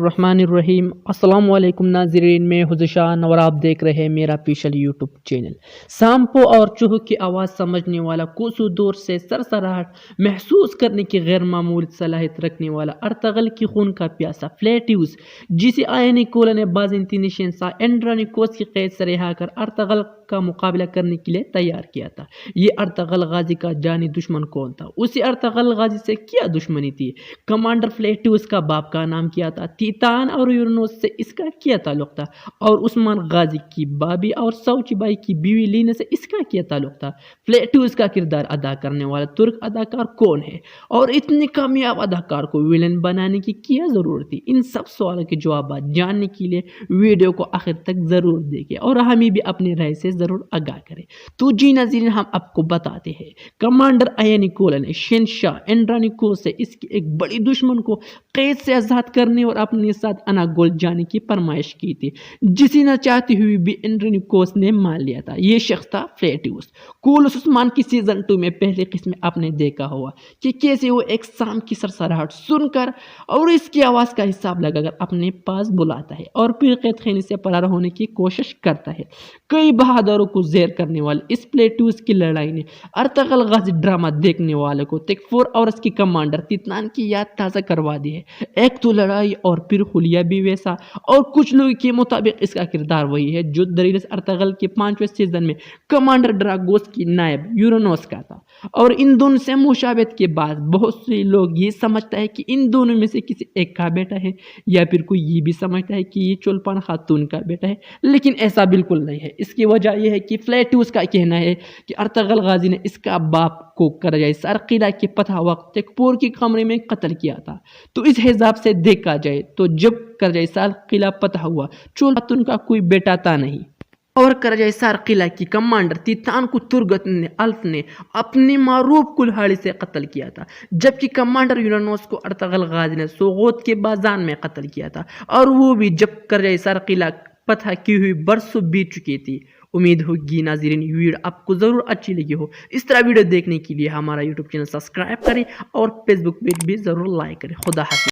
बिस्मिल्लाहिर्रहमानिर्रहीम। अस्सलाम वालेकुम नाज़रीन, मैं हुज़ैशान और आप देख रहे हैं मेरा ऑफिशियल यूट्यूब चैनल। सांपों और चूहों की आवाज़ समझने वाला, कोसों दूर से सरसराहट महसूस करने की गैर मामूली सलाहियत रखने वाला, अर्तगल की खून का प्यासा फ्लैटियस, जिसे आयनिकोला ने बाज़ंतीनी शहंशाह एंड्रोनिकोस की कैद से रिहा कर अर्तगल का मुकाबला करने के लिए तैयार किया था। ये अर्तगल गाजी का जानी दुश्मन कौन था? उसे अर्तगल गाजी से क्या दुश्मनी थी? कमांडर फ्लैटियस का बाप का नाम क्या था? तीतान और यूरेनस से इसका क्या ताल्लुक था? और उस्मान गाजी की बाबी और सौची बाई की बीवी लीना से इसका क्या ताल्लुक था? फ्लैटियस का किरदार अदा करने वाला तुर्क अदाकार कौन है और इतने कामयाब अदाकार को विलन बनाने की क्या ज़रूरत थी? इन सब सवालों के जवाब जानने के लिए वीडियो को आखिर तक ज़रूर देखें और हमें भी अपनी राय से ज़रूर आगाह करें। तो जी नाज़रीन, हम आपको बताते हैं कमांडर आयनिकोला ने शहंशाह एंड्रोनिकोस से इसकी एक बड़ी दुश्मन को कैद से आज़ाद करने और अपने साथ अनागोल जाने की फरमाइश की थी, जिसे न चाहती हुई भी एंड्रोनिकोस ने मान लिया था। ये शख्स था फ्लैटियस। कोलस उस्मान की सीजन 2 में पहले किस्म में आपने देखा होगा कि कैसे वो एक शाम की सरसराहट सुनकर और इसकी आवाज़ का हिसाब लगाकर अपने पास बुलाता है और फिर कैद खाने से फरार होने की कोशिश करता है। कई बहादुरों को ज़ेर करने वाले इस फ्लैटियस की लड़ाई ने अर्तगल गाजी ड्रामा देखने वाले को तकफुर और उसकी कमांडर तीतान की याद ताज़ा करवा दी है। एक तो लड़ाई और फिर हुलिया भी वैसा, और कुछ लोगों के मुताबिक इसका किरदार वही है जो दरीरस अर्तगल के 5वें सीजन में कमांडर ड्रागोस की नायब यूरेनस का था। और इन दोनों से मुशाबहत के बाद बहुत से लोग ये समझता है कि इन दोनों में से किसी एक का बेटा है, या फिर कोई ये भी समझता है कि ये चुलपान खातून का बेटा है, लेकिन ऐसा बिल्कुल नहीं है। इसकी वजह यह है कि फ्लैटियस का कहना है कि अर्तगल गाजी ने इसका बाप को करजाई सर किला के पता वक्त तकफुर के कमरे में कत्ल किया था। तो इस हिसाब से देखा जाए तो जब करजाई सर किला पता हुआ, चोल खातून का कोई बेटा था नहीं, और करजाई सर किला की कमांडर तीतान को तुर्गत ने अल्फ ने अपनी मारूफ कुल्हाड़ी से कत्ल किया था, जबकि कमांडर यूरेनस को अर्तगल गाजी ने सोगोत के बाजान में कत्ल किया था, और वो भी जब करजाई सर किला पता की हुई बरसों बीत चुकी थी। उम्मीद होगी नाज़रीन ये वीडियो आपको ज़रूर अच्छी लगी हो। इस तरह वीडियो देखने के लिए हमारा यूट्यूब चैनल सब्सक्राइब करें और फेसबुक पेज भी ज़रूर लाइक करें। खुदा हाफिज़।